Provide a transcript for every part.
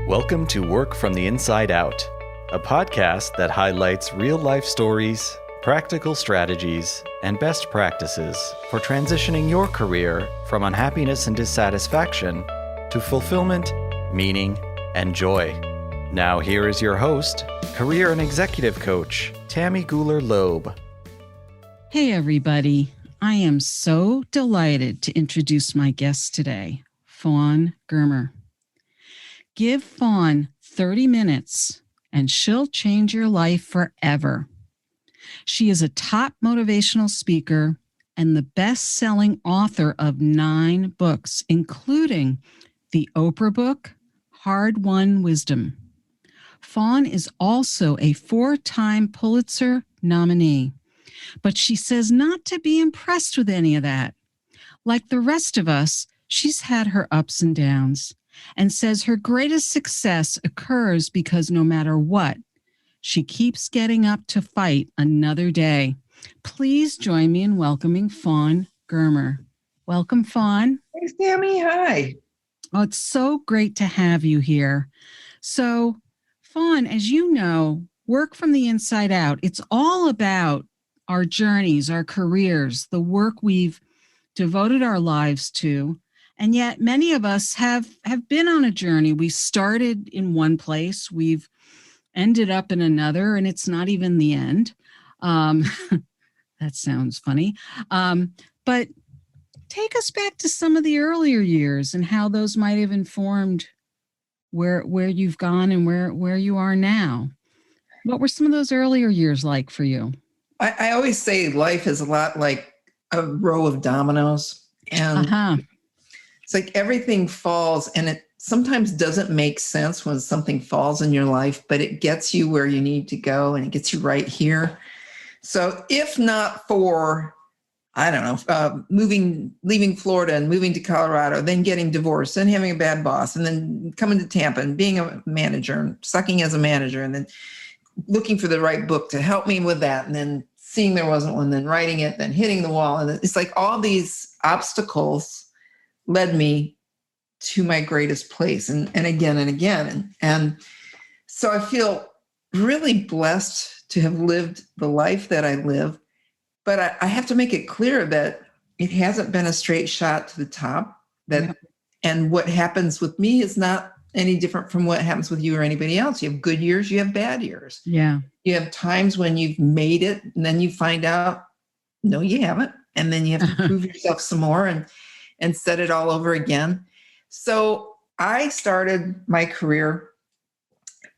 Welcome to Work from the Inside Out, a podcast that highlights real-life stories, practical strategies, and best practices for transitioning your career from unhappiness and dissatisfaction to fulfillment, meaning, and joy. Now here is your host, career and executive coach, Tammy Guler-Loeb. Hey everybody, I am so delighted to introduce my guest today, Fawn Germer. Give Fawn 30 minutes and she'll change your life forever. She is a top motivational speaker and the best-selling author of 9 books, including the Oprah book, Hard-Won Wisdom. Fawn is also a 4-time Pulitzer nominee, but she says not to be impressed with any of that. Like the rest of us, she's had her ups and downs, and says her greatest success occurs because no matter what, she keeps getting up to fight another day. Please join me in welcoming Fawn Germer. Welcome, Fawn. Thanks, Tammy. Hi. Oh, it's so great to have you here. So, Fawn, as you know, Work from the Inside Out, it's all about our journeys, our careers, the work we've devoted our lives to. And yet many of us have been on a journey. We started in one place, we've ended up in another, and it's not even the end. That sounds funny. But take us back to some of the earlier years and how those might have informed where you've gone and where you are now. What were some of those earlier years like for you? I always say life is a lot like a row of dominoes. And it's like everything falls, and it sometimes doesn't make sense when something falls in your life, but it gets you where you need to go and it gets you right here. So if not for, leaving Florida and moving to Colorado, then getting divorced, then having a bad boss, and then coming to Tampa and being a manager and sucking as a manager, and then looking for the right book to help me with that, and then seeing there wasn't one, then writing it, then hitting the wall. And it's like all these obstacles led me to my greatest place and again and again. And so I feel really blessed to have lived the life that I live, but I have to make it clear that it hasn't been a straight shot to the top. And what happens with me is not any different from what happens with you or anybody else. You have good years, you have bad years. Yeah. You have times when you've made it and then you find out, no, you haven't. And then you have to prove yourself some more and set it all over again. So I started my career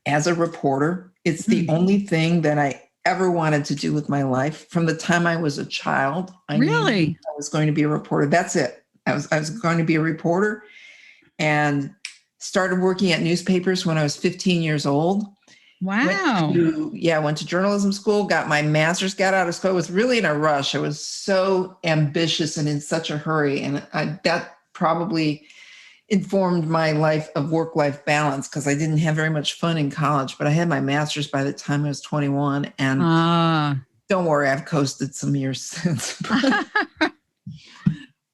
as a reporter. It's the only thing that I ever wanted to do with my life. From the time I was a child, I knew I was going to be a reporter. That's it. I was going to be a reporter, and started working at newspapers when I was 15 years old. Wow. Went to journalism school, got my master's, got out of school. I was really in a rush. I was so ambitious and in such a hurry. And that probably informed my life of work-life balance, because I didn't have very much fun in college, but I had my master's by the time I was 21. And don't worry, I've coasted some years since.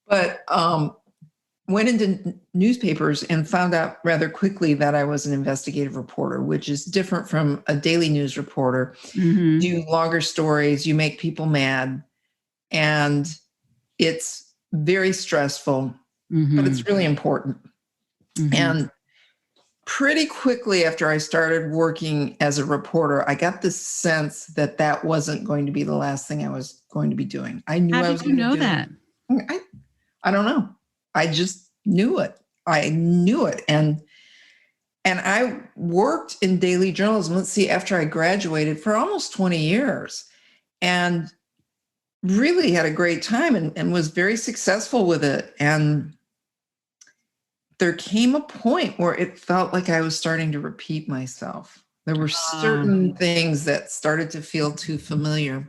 But went into newspapers and found out rather quickly that I was an investigative reporter, which is different from a daily news reporter. Mm-hmm. Do longer stories, you make people mad, and it's very stressful, but it's really important. Mm-hmm. And pretty quickly after I started working as a reporter, I got this sense that that wasn't going to be the last thing I was going to be doing. I knew I was going to do it. How did you know that? I don't know. I just knew it. I knew it. And I worked in daily journalism, after I graduated, for almost 20 years, and really had a great time and was very successful with it. And there came a point where it felt like I was starting to repeat myself. There were certain things that started to feel too familiar.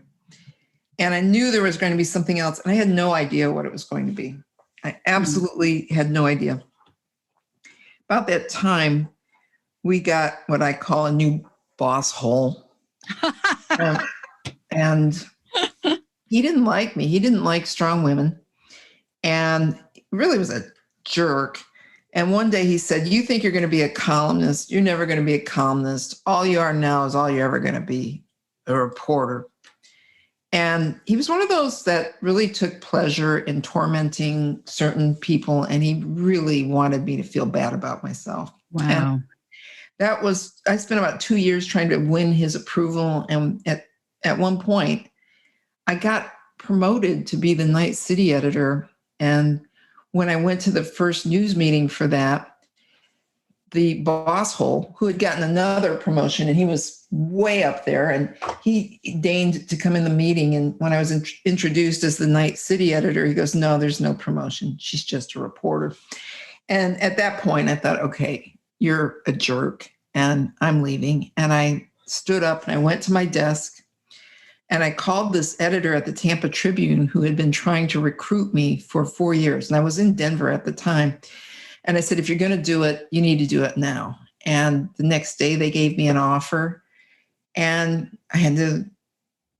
And I knew there was going to be something else, and I had no idea what it was going to be. I absolutely had no idea. About that time, we got what I call a new boss hole. And he didn't like me. He didn't like strong women, and really was a jerk. And one day he said, you think you're going to be a columnist. You're never going to be a columnist. All you are now is all you're ever going to be, a reporter. And he was one of those that really took pleasure in tormenting certain people. And he really wanted me to feel bad about myself. Wow. And I spent about 2 years trying to win his approval. And at one point, I got promoted to be the night city editor. And when I went to the first news meeting for that, the boss hole, who had gotten another promotion, and he was way up there, and he deigned to come in the meeting. And when I was introduced as the night city editor, he goes, no, there's no promotion. She's just a reporter. And at that point, I thought, okay, you're a jerk, and I'm leaving. And I stood up and I went to my desk, and I called this editor at the Tampa Tribune who had been trying to recruit me for 4 years. And I was in Denver at the time. And I said, if you're going to do it, you need to do it now. And the next day they gave me an offer, and I had to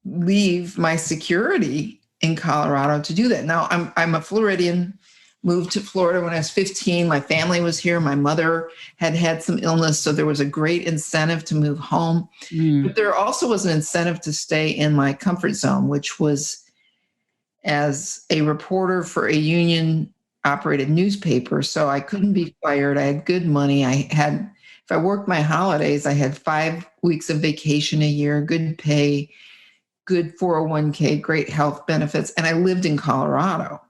leave my security in Colorado to do that. Now I'm a Floridian, moved to Florida when I was 15. My family was here. My mother had some illness, so there was a great incentive to move home. But there also was an incentive to stay in my comfort zone, which was as a reporter for a union operated newspaper. So I couldn't be fired. I had good money. If I worked my holidays, I had 5 weeks of vacation a year, good pay, good 401k, great health benefits. And I lived in Colorado.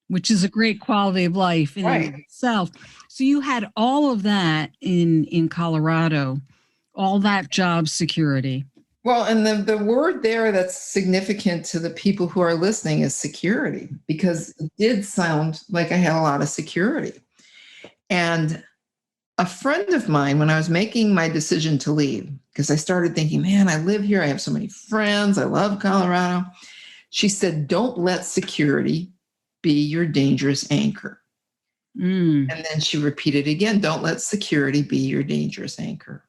Which is a great quality of life in and of itself. So you had all of that in Colorado, all that job security. Well, and the word there that's significant to the people who are listening is security, because it did sound like I had a lot of security. And a friend of mine, when I was making my decision to leave, because I started thinking, man, I live here. I have so many friends. I love Colorado. She said, don't let security be your dangerous anchor. And then she repeated again, don't let security be your dangerous anchor.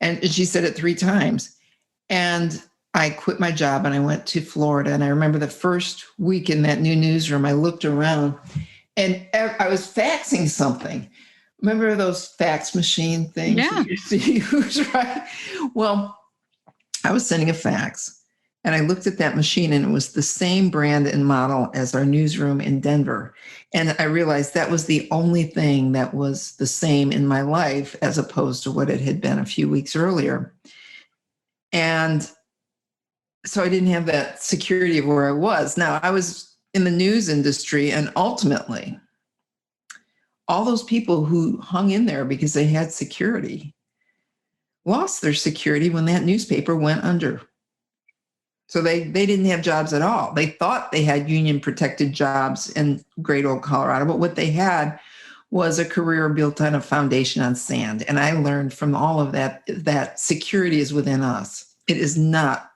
And she said it 3 times. And I quit my job and I went to Florida. And I remember the first week in that new newsroom, I looked around and I was faxing something. Remember those fax machine things? Yeah. You used to use, right? Well, I was sending a fax and I looked at that machine and it was the same brand and model as our newsroom in Denver. And I realized that was the only thing that was the same in my life as opposed to what it had been a few weeks earlier. And so I didn't have that security of where I was. Now, I was in the news industry, and ultimately, all those people who hung in there because they had security lost their security when that newspaper went under. So they didn't have jobs at all. They thought they had union protected jobs in great old Colorado, but what they had was a career built on a foundation on sand. And I learned from all of that security is within us. It is not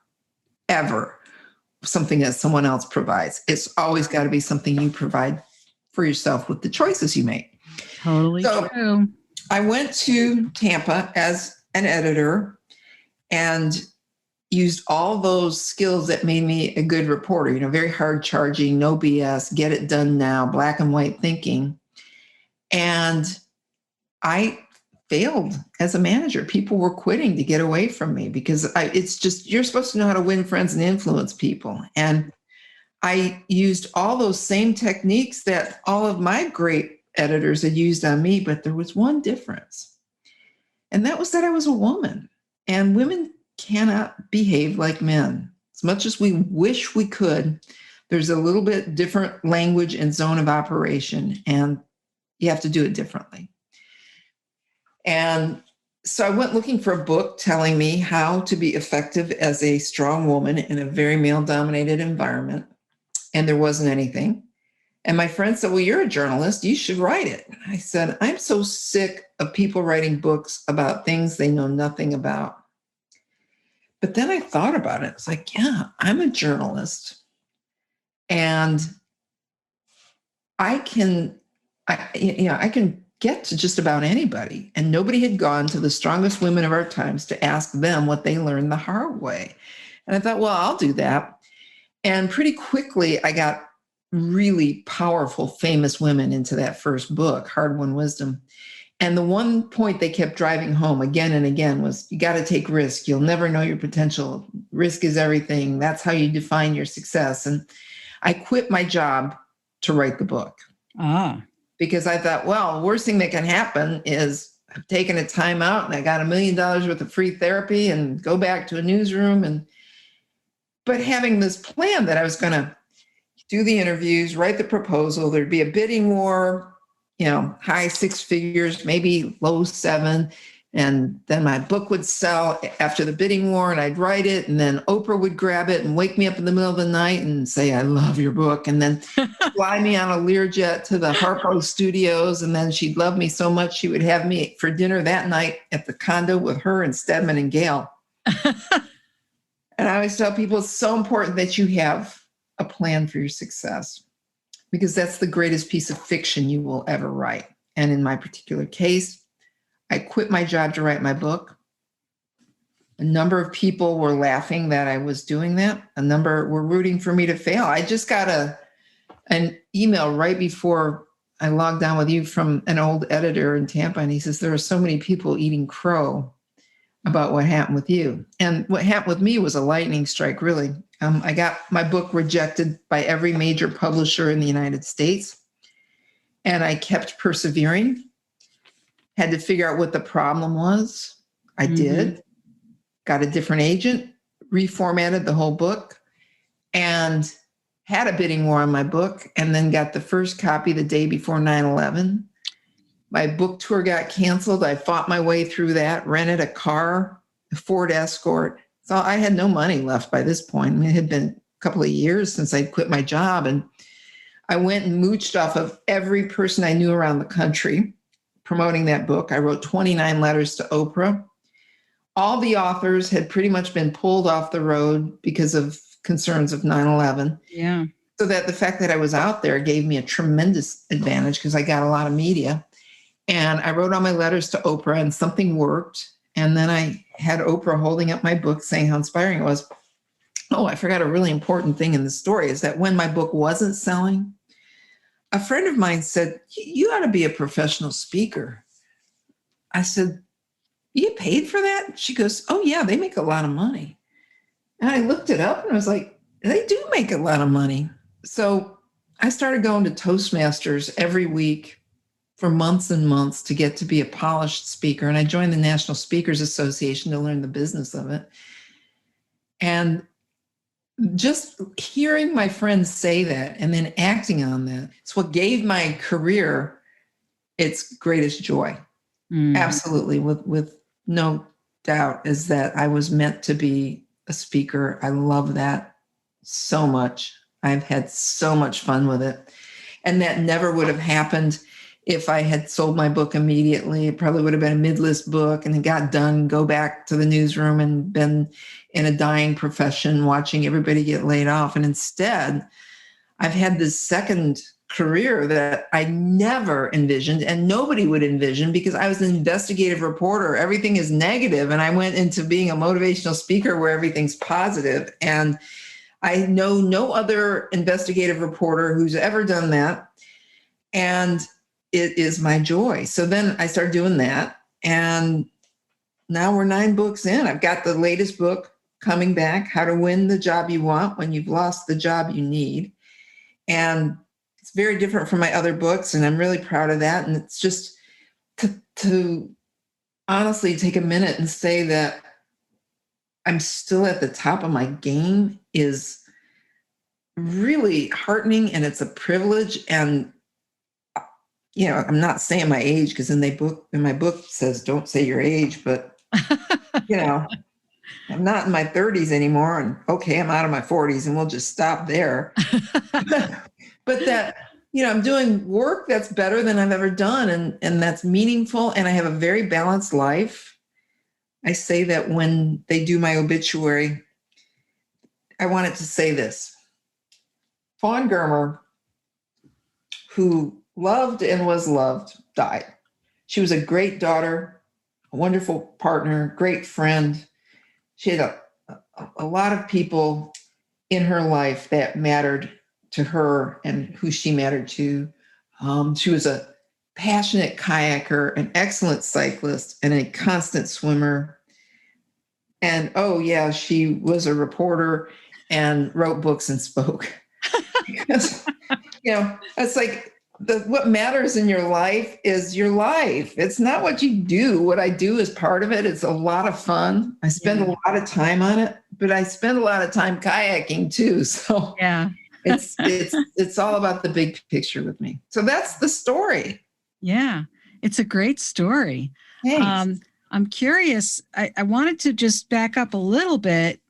ever something that someone else provides. It's always got to be something you provide for yourself with the choices you make. Totally true. I went to Tampa as an editor and used all those skills that made me a good reporter, very hard charging, no BS, get it done now, black and white thinking. And I failed as a manager. People were quitting to get away from me because it's just, you're supposed to know how to win friends and influence people. And I used all those same techniques that all of my great editors had used on me, but there was one difference. And that was that I was a woman, and women cannot behave like men. As much as we wish we could, there's a little bit different language and zone of operation, and you have to do it differently. And so I went looking for a book telling me how to be effective as a strong woman in a very male-dominated environment, and there wasn't anything. And my friend said, well, you're a journalist, you should write it. And I said, I'm so sick of people writing books about things they know nothing about. But then I thought about it. It's like, yeah, I'm a journalist, and I can get to just about anybody. And nobody had gone to the strongest women of our times to ask them what they learned the hard way. And I thought, well, I'll do that. And pretty quickly, I got really powerful, famous women into that first book, Hard-Won Wisdom. And the one point they kept driving home again and again was, you got to take risk. You'll never know your potential. Risk is everything. That's how you define your success. And I quit my job to write the book. Because I thought, well, the worst thing that can happen is I've taken a time out and I got $1 million worth of free therapy and go back to a newsroom. But having this plan that I was going to do the interviews, write the proposal, there'd be a bidding war, high 6 figures, maybe low 7. And then my book would sell after the bidding war and I'd write it. And then Oprah would grab it and wake me up in the middle of the night and say, I love your book. And then fly me on a Learjet to the Harpo studios. And then she'd love me so much, she would have me for dinner that night at the condo with her and Stedman and Gail. And I always tell people it's so important that you have a plan for your success, because that's the greatest piece of fiction you will ever write. And in my particular case, I quit my job to write my book. A number of people were laughing that I was doing that. A number were rooting for me to fail. I just got an email right before I logged on with you from an old editor in Tampa, and he says, there are so many people eating crow about what happened with you. And what happened with me was a lightning strike, really. I got my book rejected by every major publisher in the United States, and I kept persevering. Had to figure out what the problem was. I did. Got a different agent, reformatted the whole book, and had a bidding war on my book, and then got the first copy the day before 9/11. My book tour got canceled. I fought my way through that, rented a car, a Ford Escort. So I had no money left by this point. I mean, it had been a couple of years since I'd quit my job, and I went and mooched off of every person I knew around the country promoting that book. I wrote 29 letters to Oprah. All the authors had pretty much been pulled off the road because of concerns of 9/11. Yeah. So that the fact that I was out there gave me a tremendous advantage because I got a lot of media. And I wrote all my letters to Oprah and something worked. And then I had Oprah holding up my book saying how inspiring it was. Oh, I forgot a really important thing in the story is that when my book wasn't selling, a friend of mine said, you ought to be a professional speaker. I said, you get paid for that? She goes, oh yeah, they make a lot of money. And I looked it up and I was like, they do make a lot of money. So I started going to Toastmasters every week for months and months to get to be a polished speaker. And I joined the National Speakers Association to learn the business of it. And just hearing my friends say that and then acting on that, it's what gave my career its greatest joy. Absolutely, with no doubt, is that I was meant to be a speaker. I love that so much. I've had so much fun with it. And that never would have happened if I had sold my book immediately. It probably would have been a mid-list book and it got done, go back to the newsroom and been in a dying profession watching everybody get laid off. And instead, I've had this second career that I never envisioned and nobody would envision because I was an investigative reporter. Everything is negative, and I went into being a motivational speaker where everything's positive. And I know no other investigative reporter who's ever done that. And it is my joy. So then I started doing that. And now we're 9 books in. I've got the latest book coming back, How to Win the Job You Want When You've Lost the Job You Need. And it's very different from my other books, and I'm really proud of that. And it's just to honestly take a minute and say that I'm still at the top of my game is really heartening, and it's a privilege. And I'm not saying my age because in my book says don't say your age, but I'm not in my 30s anymore, and okay, I'm out of my 40s, and we'll just stop there. But that, I'm doing work that's better than I've ever done, and that's meaningful, and I have a very balanced life. I say that when they do my obituary, I wanted to say this. Fawn Germer, who loved and was loved, died. She was a great daughter, a wonderful partner, great friend. She had a lot of people in her life that mattered to her and who she mattered to. She was a passionate kayaker, an excellent cyclist, and a constant swimmer. And oh yeah, she was a reporter and wrote books and spoke. Because, it's like what matters in your life is your life. It's not what you do. What I do is part of it. It's a lot of fun. I spend a lot of time on it, but I spend a lot of time kayaking too. So yeah, it's all about the big picture with me. So that's the story. Yeah, it's a great story. Thanks. I'm curious. I wanted to just back up a little bit.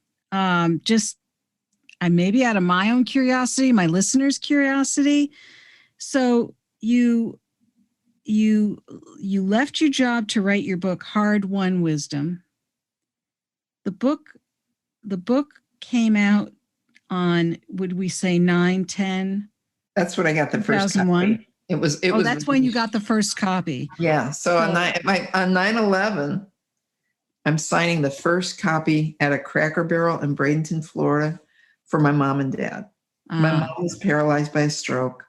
Maybe out of my own curiosity, my listeners' curiosity. So you left your job to write your book, Hard-Won Wisdom. The book came out on, would we say 9/10? That's what I got the first 2001. Copy. It was. That's when you got the first copy. Yeah. So on 9/11, I'm signing the first copy at a Cracker Barrel in Bradenton, Florida, for my mom and dad. My mom was paralyzed by a stroke.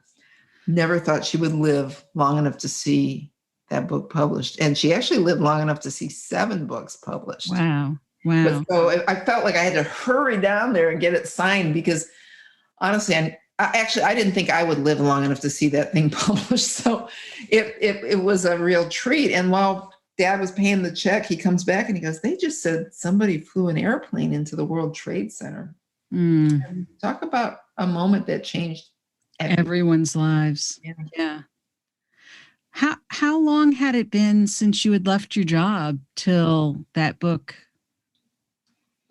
Never thought she would live long enough to see that book published. And she actually lived long enough to see 7 books published. Wow. But so I felt like I had to hurry down there and get it signed because honestly, I didn't think I would live long enough to see that thing published. So it was a real treat. And while Dad was paying the check, he comes back and he goes, they just said somebody flew an airplane into the World Trade Center. And talk about a moment that changed everyone's lives. Yeah. How long had it been since you had left your job till that book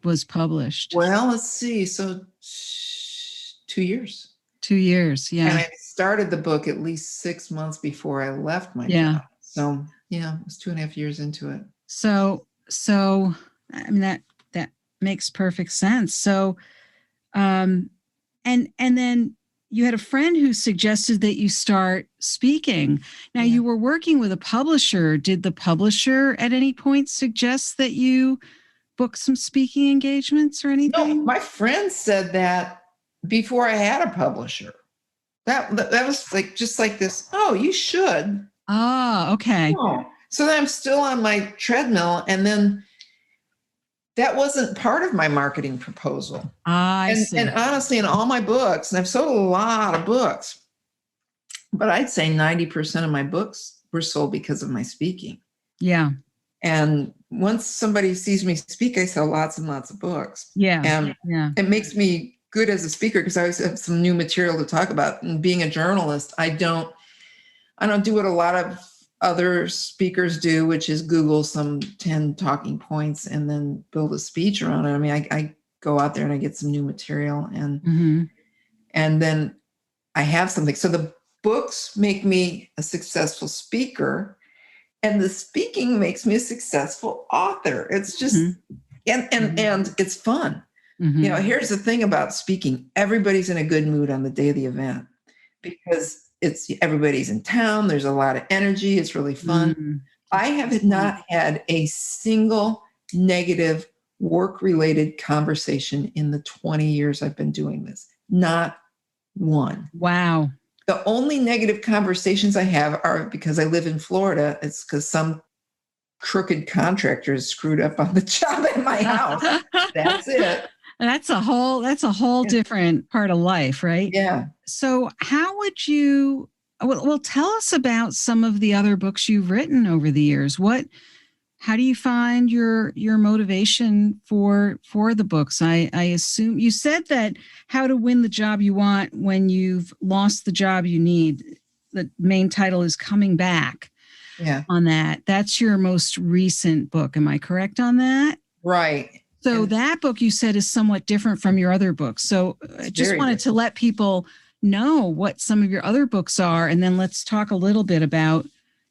was published? Well, let's see. So 2 years. 2 years, yeah. And I started the book at least 6 months before I left my job. So yeah, it was 2.5 years into it. So I mean that makes perfect sense. So and then you had a friend who suggested that you start speaking. Now you were working with a publisher. Did the publisher at any point suggest that you book some speaking engagements or anything? No, my friend said that before I had a publisher. That was like just like this. Oh, you should. Oh, okay. Oh. So then I'm still on my treadmill, and then that wasn't part of my marketing proposal. I see. And honestly, in all my books, and I've sold a lot of books, but I'd say 90% of my books were sold because of my speaking. Yeah. And once somebody sees me speak, I sell lots and lots of books. Yeah. And it makes me good as a speaker because I always have some new material to talk about. And being a journalist, I don't do what a lot of other speakers do, which is Google some 10 talking points and then build a speech around it. I mean, I go out there and I get some new material and then I have something. So the books make me a successful speaker and the speaking makes me a successful author. It's just, and it's fun. Here's the thing about speaking. Everybody's in a good mood on the day of the event because everybody's in town. There's a lot of energy. It's really fun. I have not had a single negative work-related conversation in the 20 years I've been doing this. Not one. Wow. The only negative conversations I have are because I live in Florida. It's because some crooked contractors screwed up on the job at my house. That's it. That's a whole different part of life, right? Yeah. So how would you, well, tell us about some of the other books you've written over the years. How do you find your motivation for the books? I assume you said that How to Win the Job You Want When You've Lost the Job You Need. The main title is Coming Back. Yeah. On that. That's your most recent book. Am I correct on that? Right. So that book you said is somewhat different from your other books. So I just wanted to let people know what some of your other books are, and then let's talk a little bit about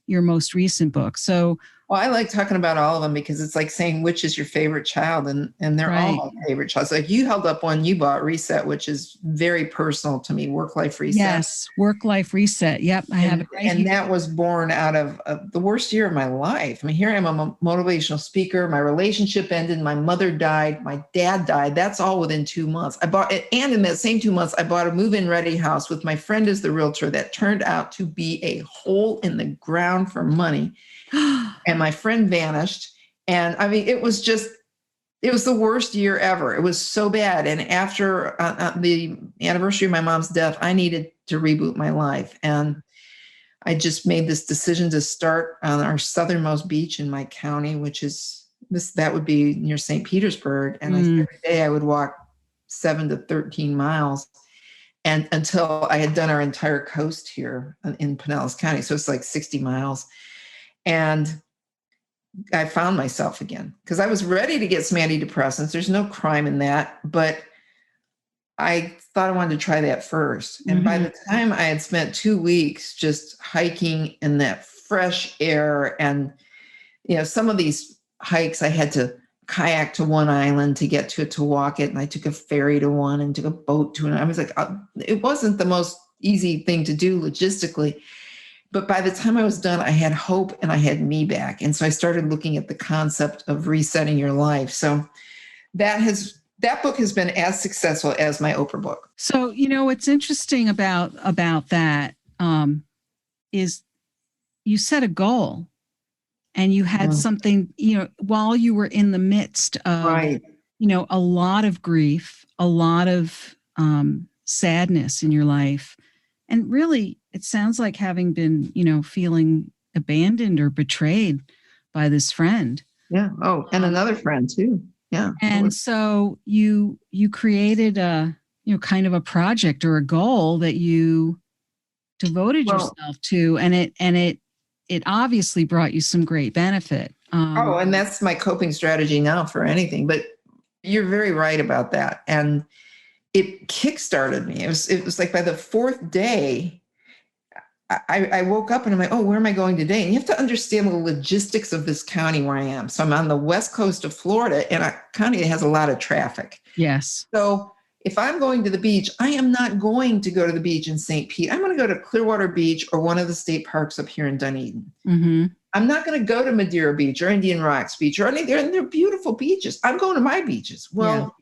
your most recent book. So Well, I like talking about all of them because it's like saying which is your favorite child, and they're all Right. my favorite child. So like you held up one you bought, Reset, which is very personal to me, work-life reset. Yes, work-life reset. Yep, I have it right And here. that was born out of the worst year of my life. I mean, here I am, I'm a motivational speaker. My relationship ended. My mother died. My dad died. That's all within 2 months. I bought it. And in that same 2 months, I bought a move-in ready house with my friend as the realtor that turned out to be a hole in the ground for money. And my friend vanished. And I mean, it was the worst year ever. It was so bad. And after the anniversary of my mom's death, I needed to reboot my life. And I just made this decision to start on our southernmost beach in my county, which is that would be near St. Petersburg. And every day I would walk 7 to 13 miles. And until I had done our entire coast here in Pinellas County. So it's like 60 miles. And I found myself again because I was ready to get some antidepressants. There's no crime in that, but I thought I wanted to try that first. And by the time I had spent 2 weeks just hiking in that fresh air, and some of these hikes I had to kayak to one island to get to it, to walk it, and I took a ferry to one and took a boat to another. I was like, it wasn't the most easy thing to do logistically. But by the time I was done, I had hope and I had me back. And so I started looking at the concept of resetting your life. So that book has been as successful as my Oprah book. So, what's interesting about that is you set a goal and you had something, while you were in the midst of, right. A lot of grief, a lot of sadness in your life. And really, it sounds like having been, feeling abandoned or betrayed by this friend. Yeah. Oh, and another friend too. Yeah. And so you created a, kind of a project or a goal that you devoted yourself to, and it obviously brought you some great benefit. And that's my coping strategy now for anything. But you're very right about that. And it kickstarted me. It was like by the fourth day, I woke up and I'm like, oh, where am I going today? And you have to understand the logistics of this county where I am. So I'm on the west coast of Florida, and a county that has a lot of traffic. Yes. So if I'm going to the beach, I am not going to go to the beach in St. Pete. I'm going to go to Clearwater Beach or one of the state parks up here in Dunedin. I'm not going to go to Madeira Beach or Indian Rocks Beach or anything. They're beautiful beaches. I'm going to my beaches. Well,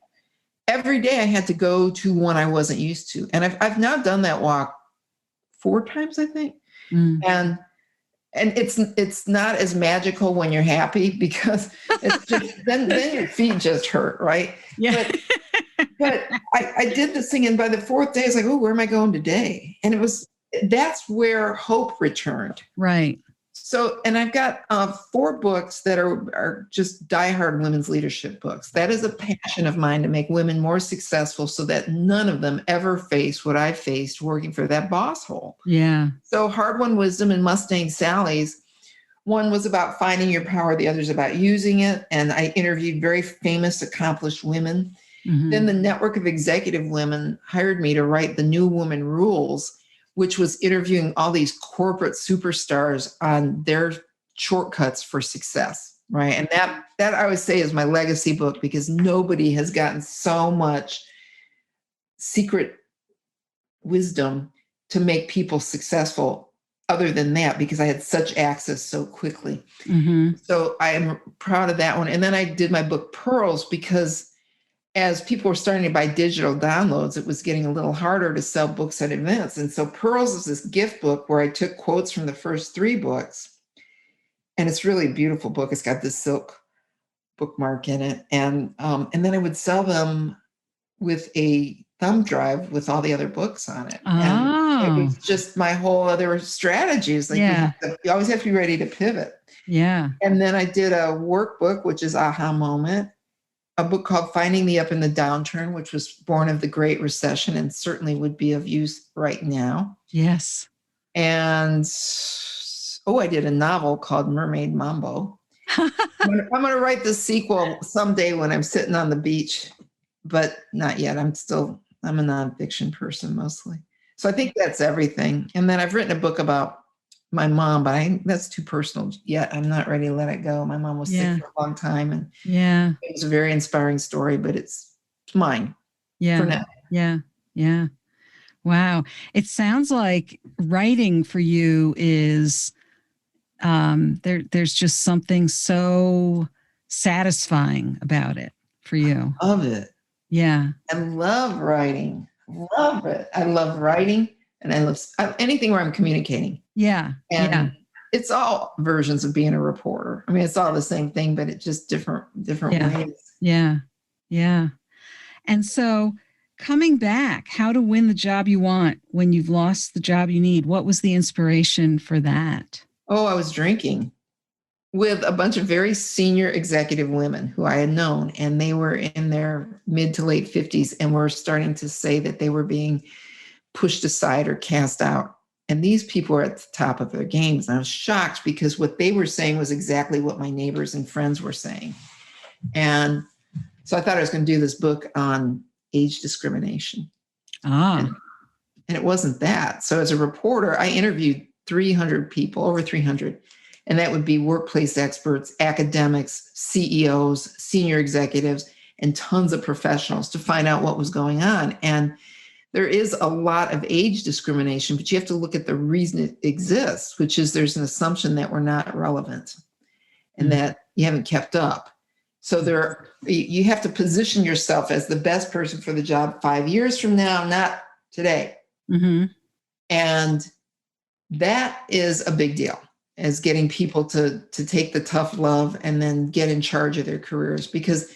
every day I had to go to one I wasn't used to. And I've now done that walk 4 times, I think. And it's not as magical when you're happy, because it's just then your feet just hurt, right? Yeah. But I did this thing, and by the 4th day, it's like, oh, where am I going today? And that's where hope returned. Right. So, and I've got 4 books that are just diehard women's leadership books. That is a passion of mine, to make women more successful so that none of them ever face what I faced working for that boss hole. Yeah. So Hard-Won Wisdom and Mustang Sally's, one was about finding your power, the other's about using it. And I interviewed very famous, accomplished women. Then the Network of Executive Women hired me to write The New Woman Rules, which was interviewing all these corporate superstars on their shortcuts for success, right? And that I would say is my legacy book, because nobody has gotten so much secret wisdom to make people successful other than that, because I had such access so quickly. So I am proud of that one. And then I did my book Pearls, because as people were starting to buy digital downloads, it was getting a little harder to sell books at events. And so Pearls is this gift book where I took quotes from the first 3 books. And it's really a beautiful book. It's got this silk bookmark in it. And then I would sell them with a thumb drive with all the other books on it. And it was just my whole other strategy. It's like, you always have to be ready to pivot. Yeah. And then I did a workbook, which is Aha Moment. A book called Finding the Up in the Downturn, which was born of the Great Recession and certainly would be of use right now. Yes. And, I did a novel called Mermaid Mambo. I'm going to write the sequel someday when I'm sitting on the beach, but not yet. I'm a nonfiction person mostly. So I think that's everything. And then I've written a book about my mom, but that's too personal yet. I'm not ready to let it go. My mom was sick for a long time, and it was a very inspiring story, but it's mine for now. Yeah. Wow. It sounds like writing for you is there's just something so satisfying about it for you. Love it. Yeah. I love writing. Love it. I love writing, and I love anything where I'm communicating. Yeah. And it's all versions of being a reporter. I mean, it's all the same thing, but it's just different ways. Yeah. And so coming back, how to win the job you want when you've lost the job you need. What was the inspiration for that? Oh, I was drinking with a bunch of very senior executive women who I had known, and they were in their mid to late 50s and were starting to say that they were being pushed aside or cast out. And these people were at the top of their games. And I was shocked because what they were saying was exactly what my neighbors and friends were saying. And so I thought I was going to do this book on age discrimination. And it wasn't that. So as a reporter, I interviewed 300 people, over 300. And that would be workplace experts, academics, CEOs, senior executives, and tons of professionals to find out what was going on. And there is a lot of age discrimination, but you have to look at the reason it exists, which is there's an assumption that we're not relevant and that you haven't kept up. So you have to position yourself as the best person for the job 5 years from now, not today. Mm-hmm. And that is a big deal, as getting people to take the tough love and then get in charge of their careers. Because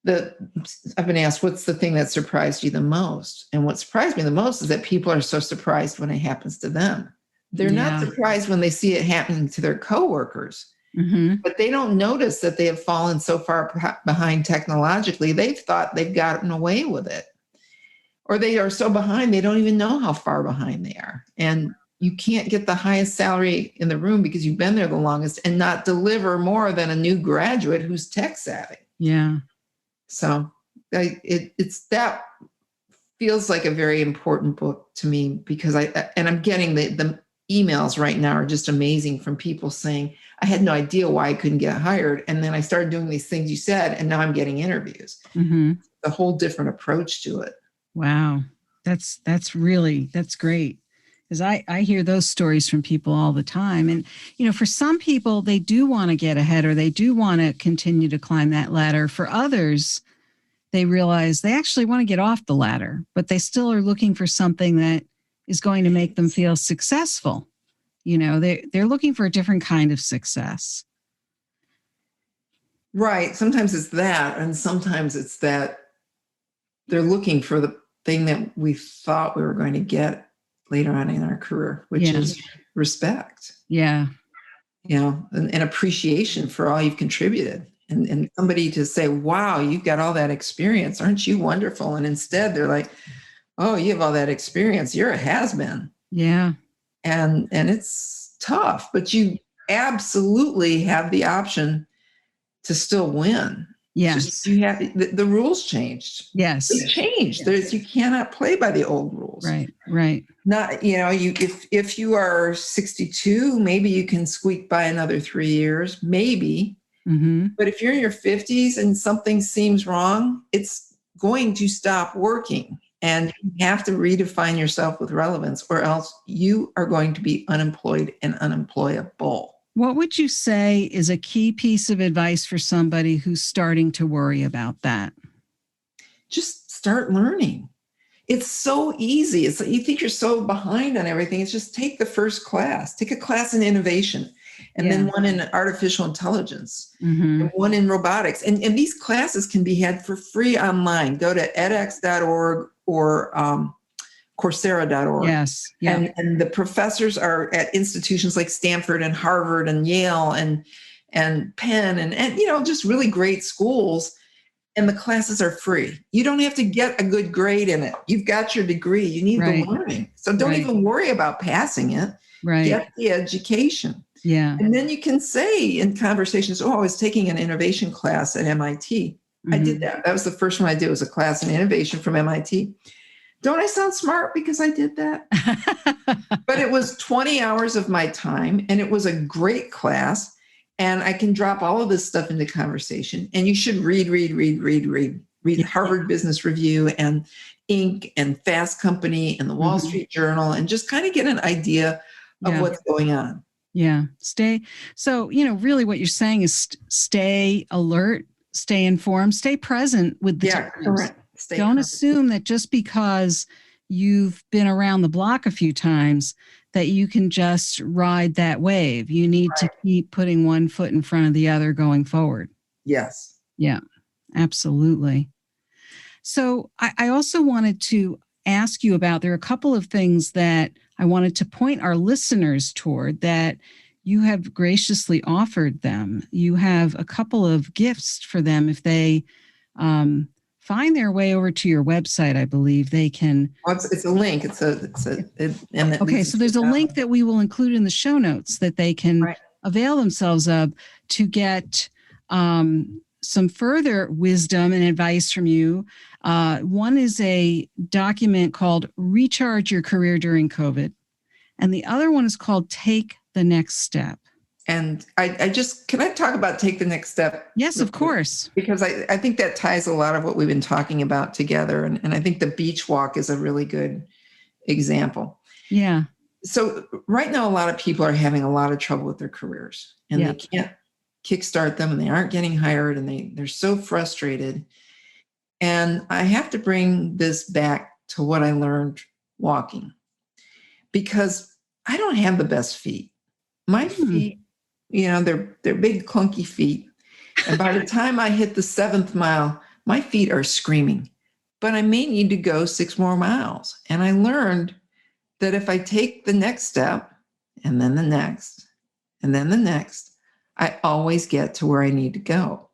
I've been asked, what's the thing that surprised you the most? And what surprised me the most is that people are so surprised when it happens to them. They're not surprised when they see it happening to their coworkers, but they don't notice that they have fallen so far behind technologically. They've thought they've gotten away with it, or they are so behind, they don't even know how far behind they are. And you can't get the highest salary in the room because you've been there the longest and not deliver more than a new graduate who's tech savvy. Yeah. So it's that feels like a very important book to me, because I'm getting the emails right now are just amazing from people saying, I had no idea why I couldn't get hired. And then I started doing these things you said, and now I'm getting interviews. A whole different approach to it. Wow. That's great. Because I hear those stories from people all the time. And, for some people, they do want to get ahead, or they do want to continue to climb that ladder. For others, they realize they actually want to get off the ladder, but they still are looking for something that is going to make them feel successful. They're looking for a different kind of success. Right. Sometimes it's that. And sometimes it's that they're looking for the thing that we thought we were going to get later on in our career, which is respect. Yeah. And appreciation for all you've contributed. And somebody to say, wow, you've got all that experience. Aren't you wonderful? And instead they're like, oh, you have all that experience. You're a has-been. Yeah. And it's tough, but you absolutely have the option to still win. Yes. Just, you have the rules changed. Yes. They changed. You cannot play by the old rules. Right. Not, if you are 62, maybe you can squeak by another 3 years, maybe. But if you're in your 50s and something seems wrong, it's going to stop working. And you have to redefine yourself with relevance, or else you are going to be unemployed and unemployable. What would you say is a key piece of advice for somebody who's starting to worry about that? Just start learning. It's so easy. It's you think you're so behind on everything. It's just take the first class. Take a class in innovation, and then one in artificial intelligence, and one in robotics. And these classes can be had for free online. Go to edx.org or Coursera.org. Yes. Yeah. And the professors are at institutions like Stanford and Harvard and Yale and Penn and just really great schools. And the classes are free. You don't have to get a good grade in it. You've got your degree. You need the learning. So don't even worry about passing it. Get the education. Yeah. And then you can say in conversations, I was taking an innovation class at MIT. I did that. That was the first one I did, was a class in innovation from MIT. Don't I sound smart because I did that? But it was 20 hours of my time, and it was a great class. And I can drop all of this stuff into conversation. And you should read Yeah. Harvard Business Review and Inc. and Fast Company and the Wall Mhm. Street Journal, and just kind of get an idea of Yeah. what's going on. Yeah. So, really what you're saying is stay alert, stay informed, stay present with the times. Correct. Don't assume that just because you've been around the block a few times that you can just ride that wave. You need to keep putting one foot in front of the other going forward. Yes. Yeah, absolutely. So I also wanted to ask you about, there are a couple of things that I wanted to point our listeners toward that you have graciously offered them. You have a couple of gifts for them if they find their way over to your website. I believe they can. It's a link. Okay, so there's a link that we will include in the show notes that they can avail themselves of to get some further wisdom and advice from you. One is a document called Recharge Your Career During COVID, and the other one is called Take the Next Step. And can I talk about Take the Next Step? Yes, of course. Because I think that ties a lot of what we've been talking about together. And I think the beach walk is a really good example. Yeah. So right now, a lot of people are having a lot of trouble with their careers, and they can't kickstart them, and they aren't getting hired, and they're so frustrated. And I have to bring this back to what I learned walking, because I don't have the best feet. My feet, they're big, clunky feet. And by the time I hit the 7th mile, my feet are screaming, but I may need to go 6 more miles. And I learned that if I take the next step, and then the next, and then the next, I always get to where I need to go.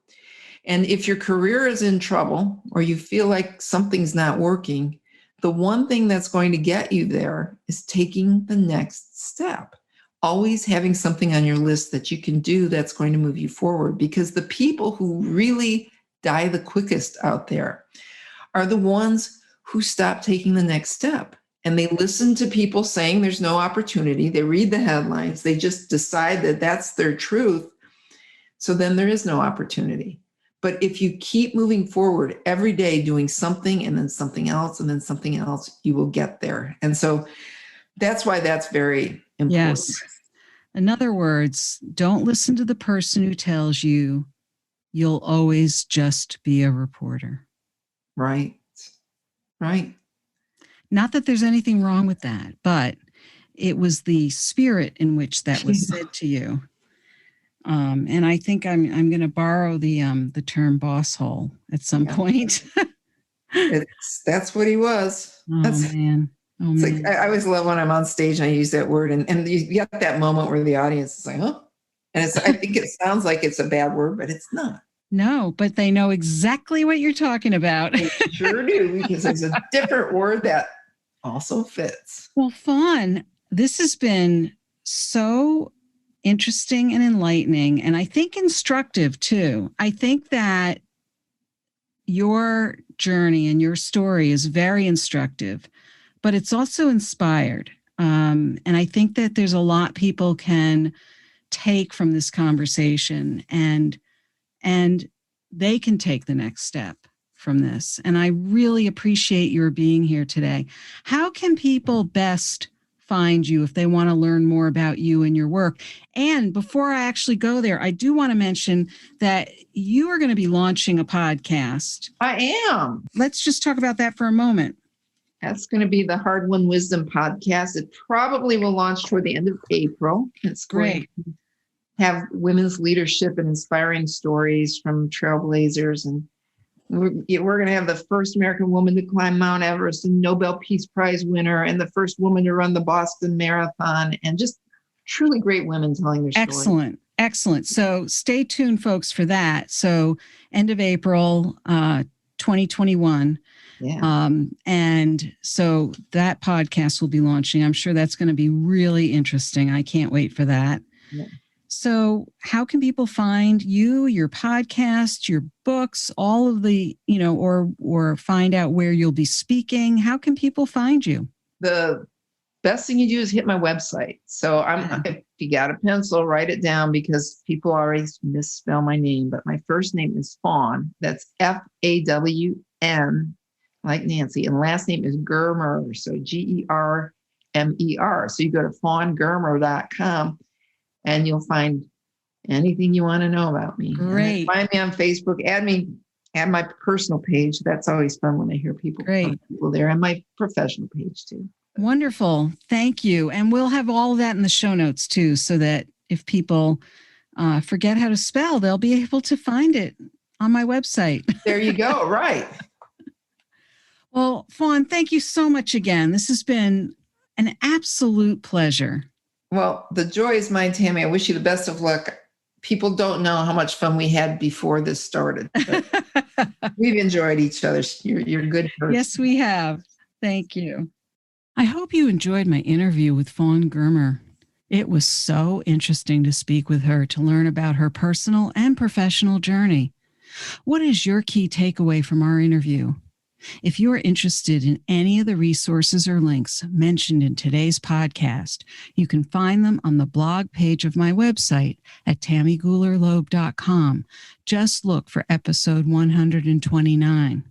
And if your career is in trouble, or you feel like something's not working, the one thing that's going to get you there is taking the next step. Always having something on your list that you can do that's going to move you forward, because the people who really die the quickest out there are the ones who stop taking the next step. And they listen to people saying there's no opportunity. They read the headlines. They just decide that that's their truth. So then there is no opportunity. But if you keep moving forward every day, doing something and then something else and then something else, you will get there. And so that's why that's very important. Yes. In other words, don't listen to the person who tells you you'll always just be a reporter. Right. Not that there's anything wrong with that, but it was the spirit in which that was said to you. And I think I'm going to borrow the term boss hole at some point. That's what he was. Man. Like, I always love when I'm on stage and I use that word, and you get that moment where the audience is like, "Huh," and I think it sounds like it's a bad word, but it's not. No, but they know exactly what you're talking about. They sure do, because it's a different word that also fits. Well, Fawn, this has been so interesting and enlightening, and I think instructive too. I think that your journey and your story is very instructive, but it's also inspired. And I think that there's a lot people can take from this conversation, and they can take the next step from this. And I really appreciate your being here today. How can people best find you if they want to learn more about you and your work? And before I actually go there, I do want to mention that you are going to be launching a podcast. I am. Let's just talk about that for a moment. That's going to be the Hard Won Wisdom podcast. It probably will launch toward the end of April. It's Great. Going to have women's leadership and inspiring stories from trailblazers. And we're going to have the first American woman to climb Mount Everest, and Nobel Peace Prize winner, and the first woman to run the Boston Marathon, and just truly great women telling their story. Excellent. So stay tuned, folks, for that. So end of April, 2021. Yeah. And so that podcast will be launching. I'm sure that's going to be really interesting. I can't wait for that. Yeah. So how can people find you, your podcast, your books, all of the, or find out where you'll be speaking? How can people find you? The best thing you do is hit my website. So if you got a pencil, write it down, because people always misspell my name, but my first name is Fawn. That's Fawn, like Nancy, and last name is Germer. So Germer. So you go to fawngermer.com and you'll find anything you want to know about me. Great. Find me on Facebook. Add my personal page. That's always fun when I hear people there, and my professional page too. Wonderful. Thank you. And we'll have all of that in the show notes too, so that if people forget how to spell, they'll be able to find it on my website. There you go. Right. Well, Fawn, thank you so much again. This has been an absolute pleasure. Well, the joy is mine, Tammy. I wish you the best of luck. People don't know how much fun we had before this started. We've enjoyed each other. You're a good person. Yes, we have. Thank you. I hope you enjoyed my interview with Fawn Germer. It was so interesting to speak with her, to learn about her personal and professional journey. What is your key takeaway from our interview? If you are interested in any of the resources or links mentioned in today's podcast, you can find them on the blog page of my website at tammygoolerloeb.com. Just look for episode 129.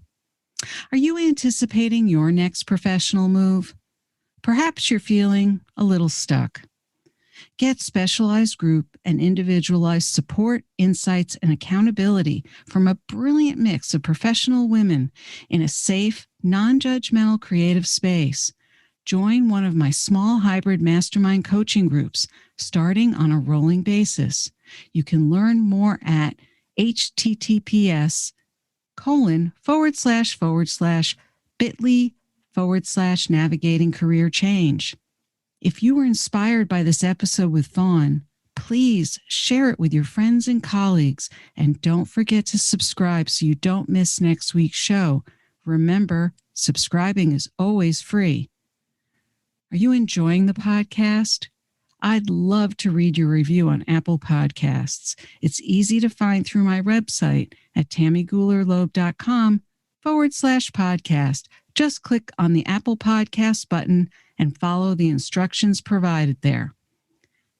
Are you anticipating your next professional move? Perhaps you're feeling a little stuck. Get specialized group and individualized support, insights, and accountability from a brilliant mix of professional women in a safe, non-judgmental creative space. Join one of my small hybrid mastermind coaching groups starting on a rolling basis. You can learn more at https://bit.ly/navigating career change. If you were inspired by this episode with Fawn, please share it with your friends and colleagues, and don't forget to subscribe so you don't miss next week's show. Remember, subscribing is always free. Are you enjoying the podcast? I'd love to read your review on Apple Podcasts. It's easy to find through my website at tammygoolerloeb.com/podcast. Just click on the Apple Podcast button and follow the instructions provided there.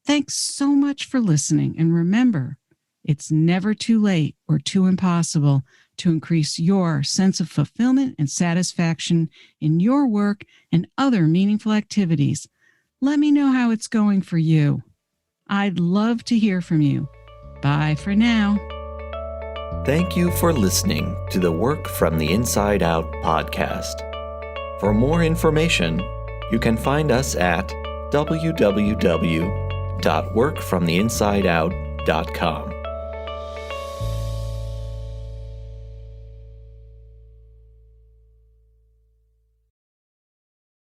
Thanks so much for listening. And remember, it's never too late or too impossible to increase your sense of fulfillment and satisfaction in your work and other meaningful activities. Let me know how it's going for you. I'd love to hear from you. Bye for now. Thank you for listening to the Work from the Inside Out podcast. For more information, you can find us at www.workfromtheinsideout.com.